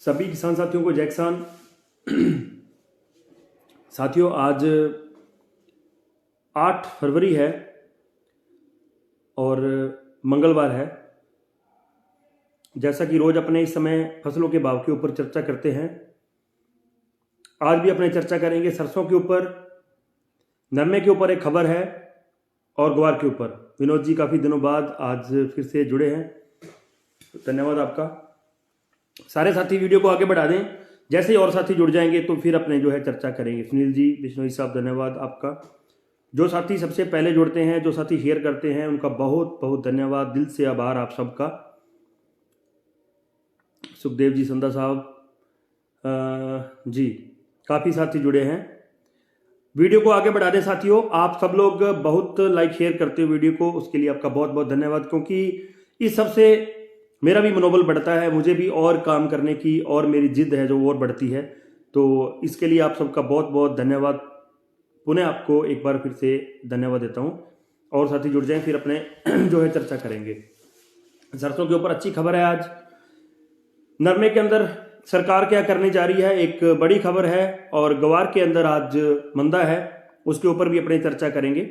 सभी किसान साथियों को जय किसान। साथियों, आज 8 फरवरी है और मंगलवार है। जैसा कि रोज अपने इस समय फसलों के भाव के ऊपर चर्चा करते हैं, आज भी अपने चर्चा करेंगे सरसों के ऊपर, नरमे के ऊपर एक खबर है और ग्वार के ऊपर। विनोद जी काफ़ी दिनों बाद आज फिर से जुड़े हैं, धन्यवाद आपका। सारे साथी वीडियो को आगे बढ़ा दें, जैसे ही और साथी जुड़ जाएंगे तो फिर अपने चर्चा करेंगे। सुनील जी, बिश्नोई साहब, धन्यवाद आपका। जो साथी सबसे पहले जुड़ते हैं, जो साथी शेयर करते हैं, उनका बहुत बहुत धन्यवाद, दिल से आभार आप सबका। सुखदेव जी, संधा साहब जी, काफ़ी साथी जुड़े हैं। वीडियो को आगे बढ़ा दें साथियों। आप सब लोग बहुत लाइक शेयर करते हो वीडियो को, उसके लिए आपका बहुत बहुत धन्यवाद, क्योंकि इस सबसे मेरा भी मनोबल बढ़ता है, मुझे भी और काम करने की और मेरी जिद है जो और बढ़ती है। तो इसके लिए आप सबका बहुत बहुत धन्यवाद। पुनः आपको एक बार फिर से धन्यवाद देता हूँ। और साथी जुड़ जाएं, फिर अपने चर्चा करेंगे। सरसों के ऊपर अच्छी खबर है आज। नरमे के अंदर सरकार क्या करने जा रही है, एक बड़ी खबर है। और ग्वार के अंदर आज मंदा है, उसके ऊपर भी अपने चर्चा करेंगे।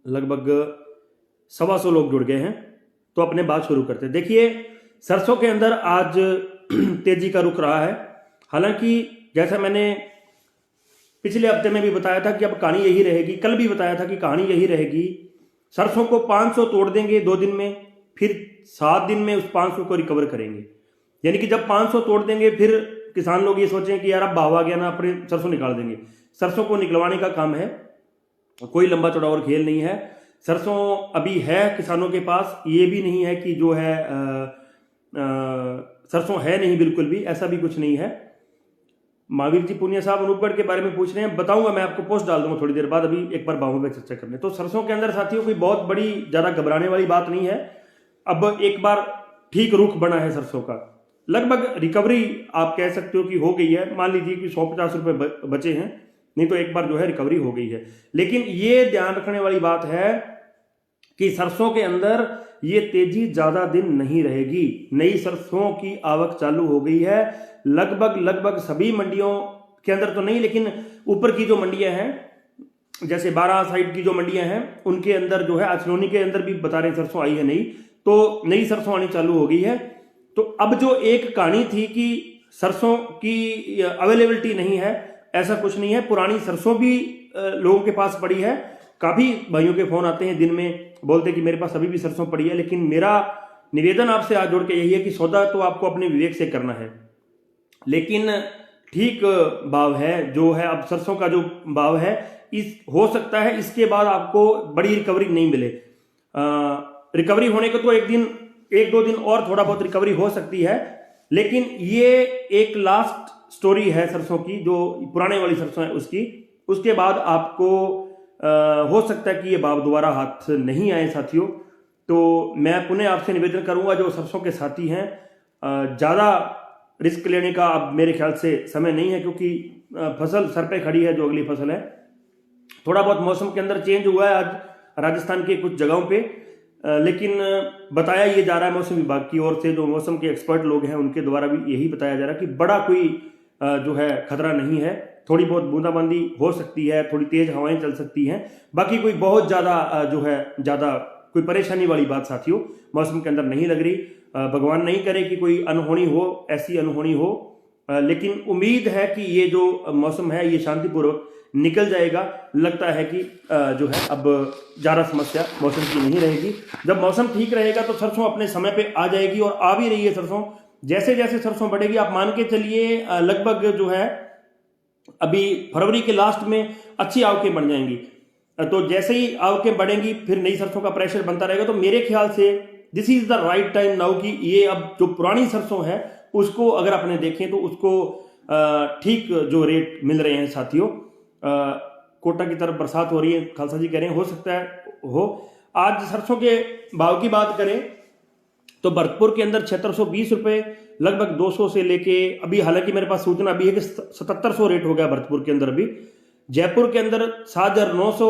लगभग 125 लोग जुड़ गए हैं, तो अपने बात शुरू करते हैं। देखिए, सरसों के अंदर आज तेजी का रुख रहा है। हालांकि जैसा मैंने पिछले हफ्ते में भी बताया था कि अब कहानी यही रहेगी, कल भी बताया था कि कहानी यही रहेगी। सरसों को 500 तोड़ देंगे 2 दिन में, फिर 7 दिन में उस 500 को रिकवर करेंगे। यानी कि जब 500 तोड़ देंगे, फिर किसान लोग ये सोचें कि यार अब भाव आ गया ना, अपने सरसों निकाल देंगे। सरसों को निकलवाने का काम है, कोई लंबा चौड़ा और खेल नहीं है। सरसों अभी है किसानों के पास, ये भी नहीं है कि जो है सरसों है नहीं, बिल्कुल भी ऐसा भी कुछ नहीं है। महावीर जी पुनिया साहब अनूपगढ़ के बारे में पूछ रहे हैं, बताऊंगा मैं आपको, पोस्ट डाल दूंगा थोड़ी देर बाद। अभी एक बार भावों पर चर्चा करने। तो सरसों के अंदर साथियों कोई बहुत बड़ी ज़्यादा घबराने वाली बात नहीं है। अब एक बार ठीक रुख बना है सरसों का, लगभग रिकवरी आप कह सकते हो कि हो गई है। मान लीजिए कि 150 रुपये बचे हैं, नहीं तो एक बार जो है रिकवरी हो गई है। लेकिन ये ध्यान रखने वाली बात है कि सरसों के अंदर ये तेजी ज्यादा दिन नहीं रहेगी। नई सरसों की आवक चालू हो गई है, लगभग सभी मंडियों के अंदर तो नहीं, लेकिन ऊपर की जो मंडियां हैं, जैसे 12 साइड की जो मंडियां हैं, उनके अंदर जो है, अचनोनी के अंदर भी बता रहे सरसों आई है नई, तो नई सरसों आनी चालू हो गई है। तो अब जो एक कहानी थी कि सरसों की अवेलेबिलिटी नहीं है, ऐसा कुछ नहीं है। पुरानी सरसों भी लोगों के पास पड़ी है। काफी भाइयों के फोन आते हैं दिन में, बोलते हैं कि मेरे पास अभी भी सरसों पड़ी है। लेकिन मेरा निवेदन आपसे आज जोड़ के यही है कि सौदा तो आपको अपने विवेक से करना है, लेकिन ठीक भाव है जो है। अब सरसों का जो भाव है, इस हो सकता है इसके बाद आपको बड़ी रिकवरी नहीं मिले। रिकवरी होने को तो 1-2 दिन और थोड़ा बहुत रिकवरी हो सकती है, लेकिन ये एक लास्ट स्टोरी है सरसों की, जो पुराने वाली सरसों है उसकी। उसके बाद आपको हो सकता है कि ये भाव दोबारा हाथ नहीं आए साथियों। तो मैं पुनः आपसे निवेदन करूंगा, जो सरसों के साथी हैं, ज़्यादा रिस्क लेने का अब मेरे ख्याल से समय नहीं है, क्योंकि फसल सर पे खड़ी है जो अगली फसल है। थोड़ा बहुत मौसम के अंदर चेंज हुआ है आज राजस्थान के कुछ जगहों पे, लेकिन बताया ये जा रहा है मौसम विभाग की ओर से, जो मौसम के एक्सपर्ट लोग हैं उनके द्वारा भी यही बताया जा रहा है कि बड़ा कोई जो है खतरा नहीं है। थोड़ी बहुत बूंदाबांदी हो सकती है, थोड़ी तेज हवाएं चल सकती हैं, बाकी कोई बहुत ज़्यादा जो है ज़्यादा कोई परेशानी वाली बात साथियों मौसम के अंदर नहीं लग रही। भगवान नहीं करे कि कोई अनहोनी हो, ऐसी अनहोनी हो, लेकिन उम्मीद है कि ये जो मौसम है ये शांतिपूर्वक निकल जाएगा। लगता है कि जो है अब ज़्यादा समस्या मौसम की नहीं रहेगी। जब मौसम ठीक रहेगा तो सरसों अपने समय पे आ जाएगी, और आ भी रही है सरसों। जैसे जैसे सरसों बढ़ेगी, आप मान के चलिए लगभग जो है अभी फरवरी के लास्ट में अच्छी आवकें बढ़ जाएंगी। तो जैसे ही आवकें बढ़ेंगी, फिर नई सरसों का प्रेशर बनता रहेगा। तो मेरे ख्याल से this is the right time now कि ये अब जो पुरानी सरसों है उसको अगर अपने देखें तो उसको ठीक जो रेट मिल रहे हैं साथियों। कोटा की तरफ बरसात हो रही है, खालसा जी कह रहे हैं, हो सकता है हो। आज सरसों के भाव की बात करें तो भरतपुर के अंदर 7620 रुपये, लगभग 200 से लेके अभी, हालांकि मेरे पास सूचना अभी है कि 7700 रेट हो गया भरतपुर के अंदर अभी। जयपुर के अंदर 7900,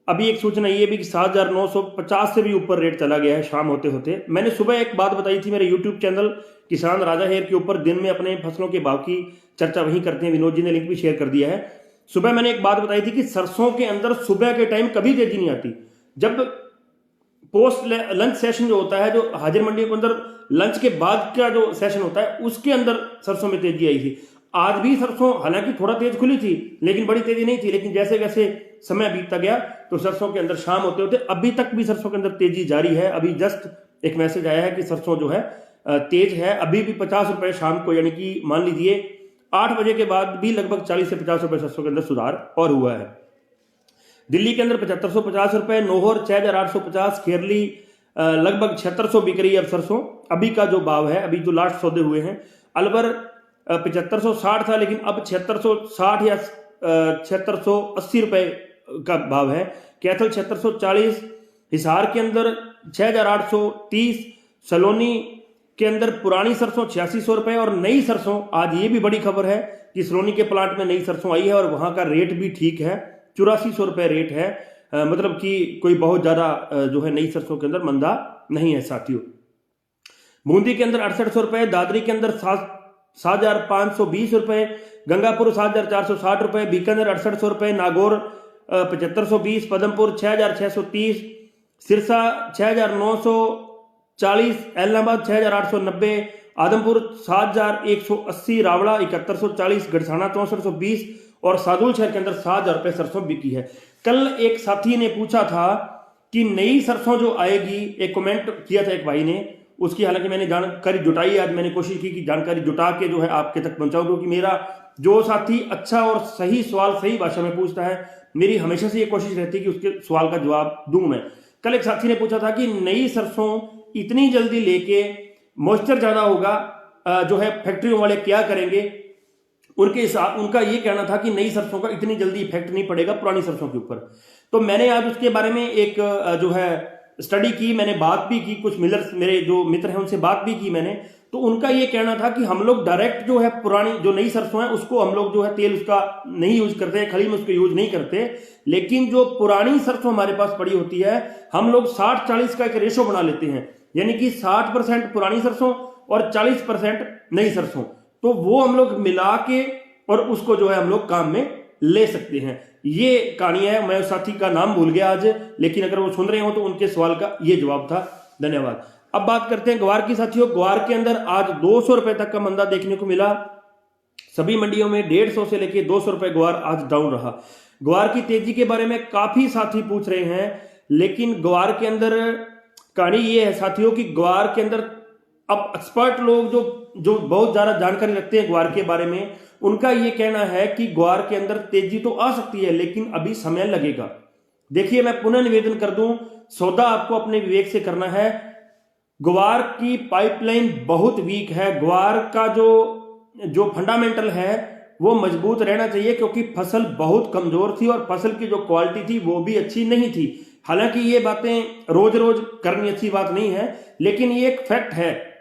अभी एक सूचना ये भी कि 7950 से भी ऊपर रेट चला गया है शाम होते होते। मैंने सुबह एक बात बताई थी मेरे यूट्यूब चैनल किसान राजा हेयर के ऊपर दिन में अपने फसलों के भाव की चर्चा वहीं करते हैं। विनोद जी ने लिंक भी शेयर कर दिया है। सुबह मैंने एक बात बताई थी कि सरसों के अंदर सुबह के टाइम कभी तेजी नहीं आती। जब पोस्ट लंच सेशन जो होता है, जो हाजिर मंडियों के अंदर लंच के बाद का जो सेशन होता है, उसके अंदर सरसों में तेजी आई थी। आज भी सरसों हालांकि थोड़ा तेज खुली थी, लेकिन बड़ी तेजी नहीं थी। लेकिन जैसे जैसे समय बीतता गया तो सरसों के अंदर शाम होते होते अभी तक भी सरसों के अंदर तेजी जारी है। अभी जस्ट एक मैसेज आया है कि सरसों जो है तेज है, अभी भी 50 रुपए शाम को, यानी कि मान लीजिए 8 बजे के बाद भी लगभग 40 से 50 रुपए सरसों के अंदर सुधार और हुआ है। दिल्ली के अंदर 7550 रुपए, नोहर 6850, खेरली लगभग 7600 बिक रही है अब सरसों। अभी का जो भाव है, अभी जो लास्ट सौदे हुए हैं, अलवर 7560 था, लेकिन अब 7660 या 7680 रुपए का भाव है। कैथल 7640, हिसार के अंदर 6830, सलोनी के अंदर पुरानी सरसों 8600 रुपए और नई सरसों, आज ये भी बड़ी खबर है कि सलोनी के प्लांट में नई सरसों आई है और वहां का रेट भी ठीक है, 8400 रुपए रेट है। मतलब कि कोई बहुत ज्यादा जो है नई सरसों के अंदर मंदा नहीं है साथियों। बूंदी के अंदर 6800 रुपए, दादरी के अंदर 7520 रुपए, गंगापुर 7460 रुपए, बीकानेर 6800 रुपए, नागौर 7520, पदमपुर 6630, सिरसा 6940, इलाहाबाद 6890, आदमपुर 7180, रावड़ा 7140, गढ़साना 6420 और सादुल शहर के अंदर 7000 रुपए सरसों बिकी है। कल एक साथी ने पूछा था कि नई सरसों जो आएगी, एक कमेंट किया था एक भाई ने, उसकी हालांकि मैंने जानकारी जुटाई। आज मैंने कोशिश की कि जानकारी जुटा के जो है आपके तक पहुंचाऊं, क्योंकि मेरा जो साथी अच्छा और सही सवाल सही भाषा में पूछता है, मेरी हमेशा से ये कोशिश रहती है कि उसके सवाल का जवाब दूं मैं। कल एक साथी ने पूछा था कि नई सरसों इतनी जल्दी लेके मॉइस्चर ज्यादा होगा, जो है फैक्ट्रियों वाले क्या करेंगे। उनका ये कहना था कि नई सरसों का इतनी जल्दी इफेक्ट नहीं पड़ेगा पुरानी सरसों के ऊपर। तो मैंने आज उसके बारे में एक जो है स्टडी की, मैंने बात भी की, कुछ मिलर्स मेरे जो मित्र हैं उनसे बात भी की मैंने। तो उनका ये कहना था कि हम लोग डायरेक्ट जो है पुरानी जो नई सरसों है उसको हम लोग जो है तेल उसका नहीं यूज करते, खली में उसको यूज नहीं करते, लेकिन जो पुरानी सरसों हमारे पास पड़ी होती है हम लोग 60-40 का एक रेशो बना लेते हैं, यानी कि 60% पुरानी सरसों और 40% नई सरसों। तो वो हम लोग मिला के और उसको जो है हम लोग काम में ले सकते हैं। ये कहानी है। मैं उस साथी का नाम भूल गया आज, लेकिन अगर वो सुन रहे हो तो उनके सवाल का ये जवाब था। धन्यवाद। अब बात करते हैं ग्वार की साथियों। ग्वार के अंदर आज 200 रुपए तक का मंदा देखने को मिला। सभी मंडियों में 150 से लेके 200 रुपए ग्वार आज डाउन रहा। ग्वार की तेजी के बारे में काफी साथी पूछ रहे हैं, लेकिन ग्वार के अंदर कहानी ये है साथियों कि ग्वार के अंदर अब एक्सपर्ट लोग जो बहुत ज्यादा जानकारी रखते हैं ग्वार के बारे में, उनका ये कहना है कि ग्वार के अंदर तेजी तो आ सकती है, लेकिन अभी समय लगेगा। देखिए, मैं पुनः निवेदन कर दूं, सौदा आपको अपने विवेक से करना है। ग्वार की पाइपलाइन बहुत वीक है। ग्वार का जो फंडामेंटल है वो मजबूत रहना चाहिए, क्योंकि फसल बहुत कमजोर थी और फसल की जो क्वालिटी थी वो भी अच्छी नहीं थी। हालांकि ये बातें रोज रोज करनी अच्छी बात नहीं है, लेकिन ये एक फैक्ट है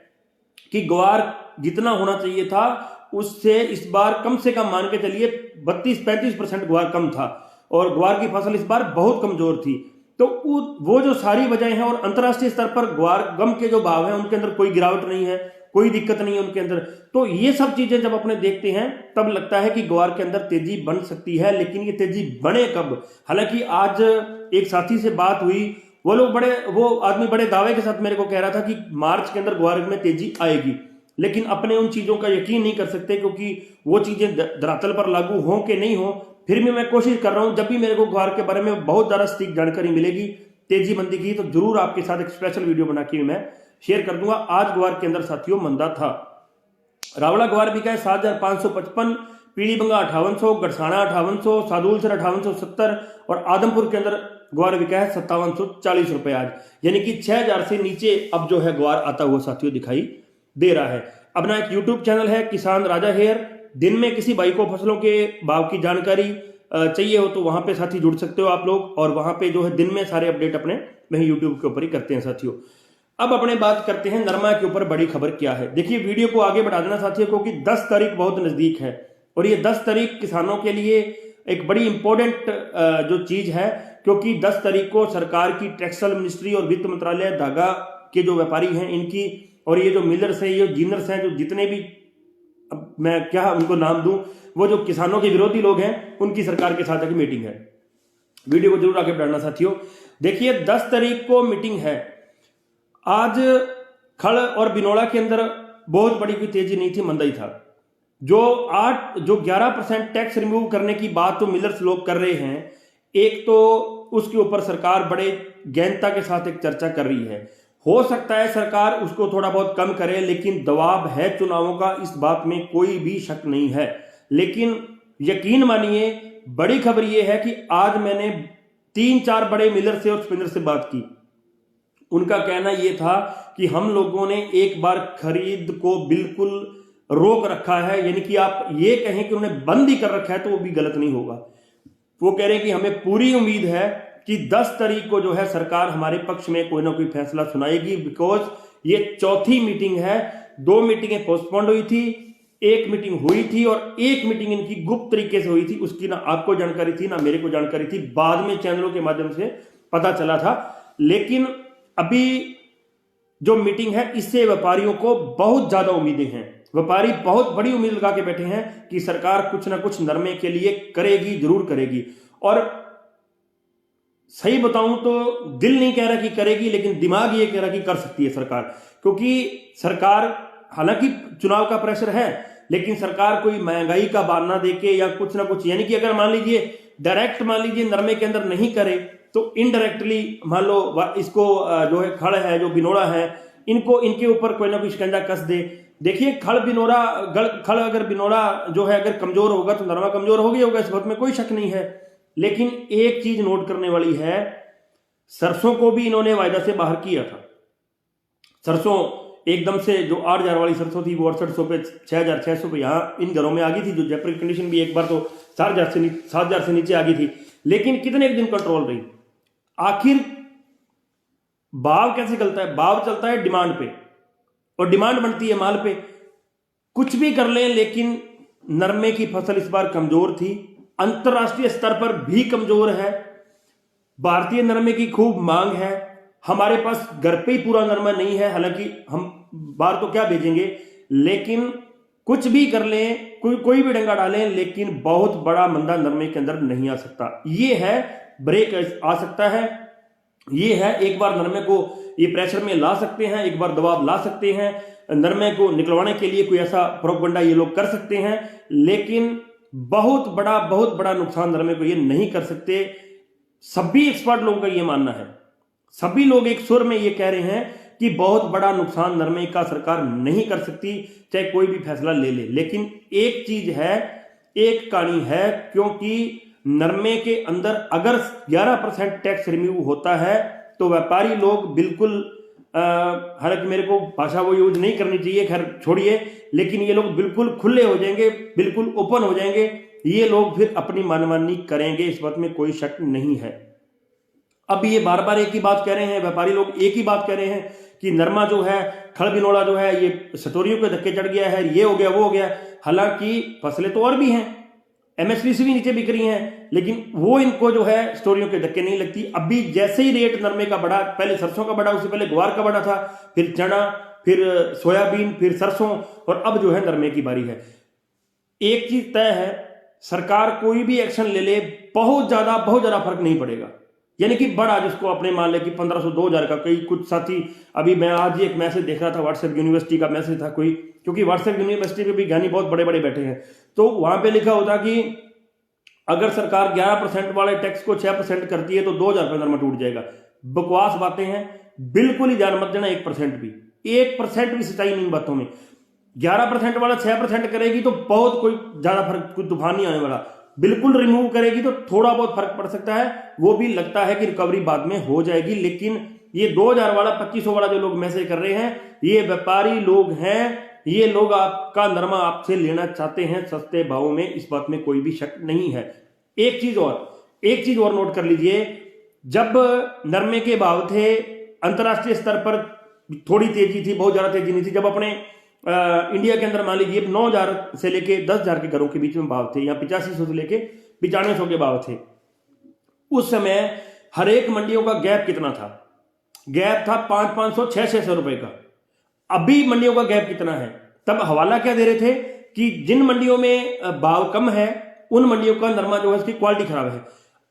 कि ग्वार जितना होना चाहिए था उससे इस बार कम से कम मान के चलिए 32-35% ग्वार कम था और ग्वार की फसल इस बार बहुत कमजोर थी। तो वो जो सारी वजह हैं, और अंतर्राष्ट्रीय स्तर पर ग्वार गम के जो भाव हैं उनके अंदर कोई गिरावट नहीं है, कोई दिक्कत नहीं है उनके अंदर। तो ये सब चीजें जब अपने देखते हैं तब लगता है कि ग्वार के अंदर तेजी बन सकती है, लेकिन ये तेजी बने कब। हालांकि आज एक साथी से बात हुई, वो आदमी बड़े दावे के साथ मेरे को कह रहा था कि मार्च के अंदर ग्वार में तेजी आएगी, लेकिन अपने उन चीजों का यकीन नहीं कर सकते क्योंकि वो चीजें धरातल पर लागू हो कि नहीं हो। फिर भी मैं कोशिश कर रहा हूं, जब भी मेरे को ग्वार के बारे में बहुत ज्यादा सटीक जानकारी मिलेगी तेजी मंदी की, तो जरूर आपके साथ एक स्पेशल वीडियो बना के मैं शेयर कर दूंगा। आज ग्वार के अंदर साथियों मंदा था। रावला ग्वार बिका है 7555, पीलीबंगा 5800, गढ़साना 5800, सादुलसर 5870 और आदमपुर के अंदर ग्वार बिका है 5740 रुपए आज, यानी कि 6000 से नीचे अब जो है ग्वार आता हुआ साथियों दिखाई दे रहा है। अपना एक यूट्यूब चैनल है किसान राजा हेयर। दिन में किसी भाई को फसलों के भाव की जानकारी चाहिए हो तो वहां पे साथी जुड़ सकते हो आप लोग, और वहां पे जो है दिन में सारे अपडेट अपने वही यूट्यूब के ऊपर ही करते हैं साथियों। अब अपने बात करते हैं नरमा के ऊपर बड़ी खबर क्या है। देखिए, वीडियो को आगे बढ़ा देना साथियों, क्योंकि 10 तारीख बहुत नजदीक है और ये 10 तारीख किसानों के लिए एक बड़ी इंपॉर्टेंट जो चीज है, क्योंकि 10 तारीख को सरकार की टेक्सटाइल मिनिस्ट्री और वित्त मंत्रालय धागा के जो व्यापारी हैं इनकी और ये जो मिलर्स हैं, ये जीनर्स हैं, जो जितने भी, अब मैं क्या उनको नाम दूं, वो जो किसानों के विरोधी लोग हैं, उनकी सरकार के साथ एक मीटिंग है। वीडियो को जरूर आगे बढ़ाना साथियों। देखिए 10 तारीख को मीटिंग है। आज खड़ और बिनोड़ा के अंदर बहुत बड़ी कोई तेजी नहीं थी, मंदा ही था। जो 11% टैक्स रिमूव करने की बात तो मिलर्स लोग कर रहे हैं, एक तो उसके ऊपर सरकार बड़े गहनता के साथ एक चर्चा कर रही है। हो सकता है सरकार उसको थोड़ा बहुत कम करे, लेकिन दबाव है चुनावों का, इस बात में कोई भी शक नहीं है। लेकिन यकीन मानिए, बड़ी खबर यह है कि आज मैंने 3-4 बड़े मिलर से और स्पिनर से बात की। उनका कहना यह था कि हम लोगों ने एक बार खरीद को बिल्कुल रोक रखा है, यानी कि आप ये कहें कि उन्होंने बंद ही कर रखा है तो वो भी गलत नहीं होगा। वो कह रहे हैं कि हमें पूरी उम्मीद है कि 10 तारीख को जो है सरकार हमारे पक्ष में कोई ना कोई फैसला सुनाएगी, बिकॉज ये चौथी मीटिंग है। 2 मीटिंगें पोस्टपोन्ड हुई थी, 1 मीटिंग हुई थी और 1 मीटिंग इनकी गुप्त तरीके से हुई थी। उसकी ना आपको जानकारी थी ना मेरे को जानकारी थी, बाद में चैनलों के माध्यम से पता चला था। लेकिन अभी जो मीटिंग है, इससे व्यापारियों को बहुत ज्यादा उम्मीदें हैं। व्यापारी बहुत बड़ी उम्मीद लगा के बैठे हैं कि सरकार कुछ ना कुछ नरमे के लिए करेगी, जरूर करेगी। और सही बताऊं तो दिल नहीं कह रहा कि करेगी, लेकिन दिमाग ये कह रहा कि कर सकती है सरकार। क्योंकि सरकार, हालांकि चुनाव का प्रेशर है, लेकिन सरकार कोई महंगाई का बहाना देके या कुछ ना कुछ, यानी कि अगर मान लीजिए डायरेक्ट मान लीजिए नरमे के अंदर नहीं करे, तो इनडायरेक्टली मान लो इसको जो है खड़ है, जो बिनोड़ा है, इनको इनके ऊपर कोई ना कोई शिकंजा कस दे। देखिए खड़ अगर बिनोड़ा जो है अगर कमजोर होगा तो नरमा कमजोर हो गया होगा, इस बात में कोई शक नहीं है। लेकिन एक चीज नोट करने वाली है, सरसों को भी इन्होंने वायदा से बाहर किया था। सरसों एकदम से जो 8,000 वाली सरसों थी वो 6800 पे 6,600 पे यहां इन घरों में आ गई थी। जो जयपुर की कंडीशन भी एक बार तो 7,000 से नीचे आ गई थी। लेकिन कितने एक दिन कंट्रोल रही। आखिर भाव कैसे चलता है? भाव चलता है डिमांड पे, और डिमांड बनती है माल पे। कुछ भी कर लें, लेकिन नरमे की फसल इस बार कमजोर थी, अंतरराष्ट्रीय स्तर पर भी कमजोर है। भारतीय नरमे की खूब मांग है, हमारे पास घर पे ही पूरा नरमा नहीं है। हालांकि हम बाहर तो क्या भेजेंगे, लेकिन कुछ भी कर लें, कोई भी डंगा डालें, लेकिन बहुत बड़ा मंदा नरमे के अंदर नहीं आ सकता। ये है ब्रेक आ सकता है, ये है एक बार नरमे को ये प्रेशर में ला सकते हैं, एक बार दबाव ला सकते हैं, नरमे को निकलवाने के लिए कोई ऐसा प्रोपगंडा ये लोग कर सकते हैं। लेकिन बहुत बड़ा नुकसान नरमे को ये नहीं कर सकते। सभी एक्सपर्ट लोगों का ये मानना है, सभी लोग एक सुर में ये कह रहे हैं कि बहुत बड़ा नुकसान नरमे का सरकार नहीं कर सकती, चाहे कोई भी फैसला ले ले। लेकिन एक चीज है, एक कहानी है, क्योंकि नरमे के अंदर अगर 11% टैक्स रिमूव होता है तो व्यापारी लोग बिल्कुल, हालांकि मेरे को भाषा वो यूज नहीं करनी चाहिए, खैर छोड़िए, लेकिन ये लोग बिल्कुल खुले हो जाएंगे, बिल्कुल ओपन हो जाएंगे। ये लोग फिर अपनी मनमानी करेंगे, इस बात में कोई शक नहीं है। अब ये बार बार एक ही बात कह रहे हैं, व्यापारी लोग एक ही बात कह रहे हैं कि नरमा जो है, खड़ बिनोड़ा जो है, ये सटोरियों के धक्के चढ़ गया है, ये हो गया वो हो गया। हालांकि फसलें तो और भी हैं, एमएसपी से भी नीचे बिक रही हैं, लेकिन वो इनको जो है स्टोरियों के धक्के नहीं लगती। अभी जैसे ही रेट नरमे का बढ़ा, पहले सरसों का बढ़ा, उससे पहले ग्वार का बढ़ा था, फिर चना, फिर सोयाबीन, फिर सरसों, और अब जो है नरमे की बारी है। एक चीज तय है, सरकार कोई भी एक्शन ले ले, बहुत ज्यादा फर्क नहीं पड़ेगा। यानी कि बड़ा जिसको अपने मान ले कि 1500 2000 का, कई कुछ साथी, अभी मैं आज ही एक मैसेज देख रहा था, व्हाट्सएप यूनिवर्सिटी का मैसेज था कोई, क्योंकि व्हाट्सएप यूनिवर्सिटी पे भी ज्ञानी बहुत बड़े बड़े बैठे हैं, तो वहां पे लिखा होता कि अगर सरकार 11% वाले टैक्स को 6% करती है तो 2000 रुपये नरमा टूट जाएगा। बकवास बातें हैं, बिल्कुल ही ध्यान मत देना। 1% भी सच्चाई नहीं बातों में। 11% वाला 6% करेगी तो बहुत कोई ज्यादा फर्क, कोई तूफान नहीं आने वाला। बिल्कुल रिमूव करेगी तो थोड़ा बहुत फर्क पड़ सकता है, वो भी लगता है कि रिकवरी बाद में हो जाएगी। लेकिन ये 2000 वाला 2500 वाला जो लोग मैसेज कर रहे हैं, ये व्यापारी लोग हैं, ये लोग आपका नरमा आपसे लेना चाहते हैं सस्ते भावों में, इस बात में कोई भी शक नहीं है। एक चीज और नोट कर लीजिए, जब नरमे के भाव थे अंतरराष्ट्रीय स्तर पर थोड़ी तेजी थी, बहुत ज्यादा तेजी नहीं थी। जब अपने इंडिया के अंदर मान लीजिए 9,000 से लेके 10,000 के घरों के बीच में भाव थे, या 8500 से लेके 9500 के भाव थे। उस समय हर एक मंडियों का गैप कितना था? गैप था 500-600 रुपए का। अभी मंडियों का गैप कितना है। तब हवाला क्या दे रहे थे कि जिन मंडियों में भाव कम है उन मंडियों का नरमा जो है उसकी क्वालिटी खराब है।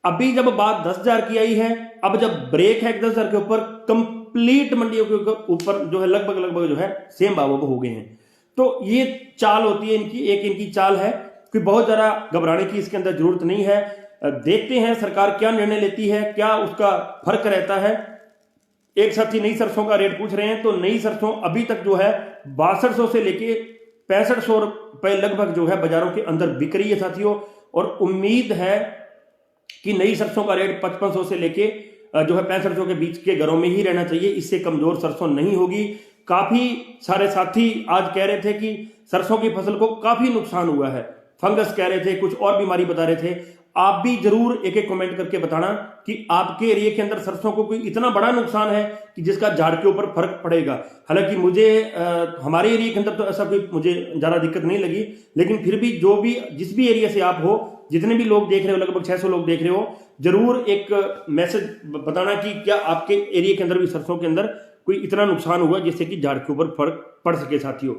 अभी जब बात 10,000 की आई है, अब जब ब्रेक है 10,000 के ऊपर, कंप्लीट मंडियों के ऊपर जो है लगभग जो है सेम भाव हो गए हैं। तो ये चाल होती है इनकी, एक इनकी चाल है कि बहुत ज्यादा घबराने की इसके अंदर जरूरत नहीं है। देखते हैं सरकार क्या निर्णय लेती है, क्या उसका फर्क रहता है। एक साथी नई सरसों का रेट पूछ रहे हैं, तो नई सरसों अभी तक जो है 6200 से लेके 6500 रुपए लगभग जो है बाजारों के अंदर बिक रही है साथियों। और उम्मीद है कि नई सरसों का रेट 5500 से लेके जो है 6500 के बीच के घरों में ही रहना चाहिए, इससे कमजोर सरसों नहीं होगी। काफी सारे साथी आज कह रहे थे कि सरसों की फसल को काफी नुकसान हुआ है, फंगस कह रहे थे, कुछ और बीमारी बता रहे थे। आप भी जरूर एक एक कमेंट करके बताना कि आपके एरिया के अंदर सरसों को कोई इतना बड़ा नुकसान है कि जिसका झाड़ के ऊपर फर्क पड़ेगा। हालांकि मुझे हमारे एरिया के अंदर तो ऐसा कोई मुझे ज्यादा दिक्कत नहीं लगी, लेकिन फिर भी जो भी जिस भी एरिया से आप हो, जितने भी लोग देख रहे हो, लगभग 600 लोग देख रहे हो, जरूर एक मैसेज बताना कि क्या आपके एरिया के अंदर भी सरसों के अंदर कोई इतना नुकसान हुआ जिससे कि झाड़ के ऊपर फर्क पड़ सके साथियों।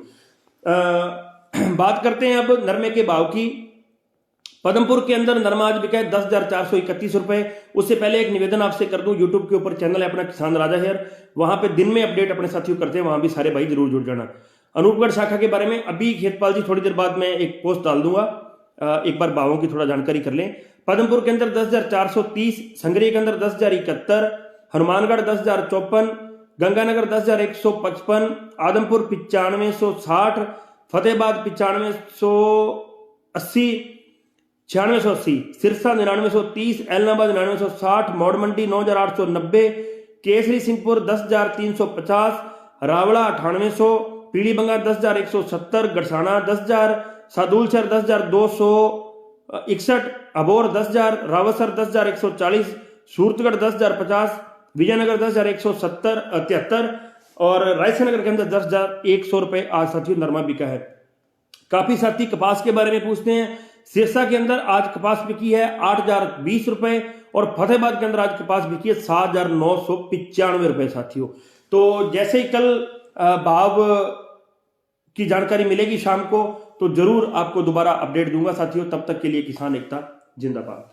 बात करते हैं अब नरमे के भाव की। पदमपुर के अंदर नरमा आज बिका है 10,431 रुपए। उससे पहले एक निवेदन आपसे कर दूं, यूट्यूब के ऊपर चैनल है अपना किसान राजा हेयर, वहां पे दिन में अपडेट अपने साथियों करते हैं, वहां भी सारे भाई जरूर जुड़ जाना। अनूपगढ़ शाखा के बारे में अभी खेतपाल जी थोड़ी देर बाद मैं एक पोस्ट डाल दूंगा, एक बार भावों की थोड़ा जानकारी कर लें। पदमपुर के अंदर 10,430, संगरी के अंदर 10,071, हनुमानगढ़ 10,054, गंगानगर 10,155, आदमपुर 9560, फतेहाबाद 9580, 9680, सिरसा 9930, एलनाबाद 9960, मौड़मंडी 9890, केसरी सिंहपुर 10,350, रावड़ा 9800, पीड़ीबंगा 10,170, गड़साना 10,000, सादुलसर 10,261, अबोर 10,000, रावसर 10,140, सूरतगढ़ 10,050, विजयनगर 10,173 और रायसेनगर के अंदर 10,100 रुपए आज साथियों नरमा बिका है। काफी साथी कपास के बारे में पूछते हैं। सिरसा के अंदर आज कपास बिकी है 8,020 रुपए और फतेहाबाद के अंदर आज कपास बिकी है 7,995 रुपए साथियों। तो जैसे ही कल भाव की जानकारी मिलेगी शाम को, तो जरूर आपको दोबारा अपडेट दूंगा साथियों। तब तक के लिए किसान एकता जिंदाबाद।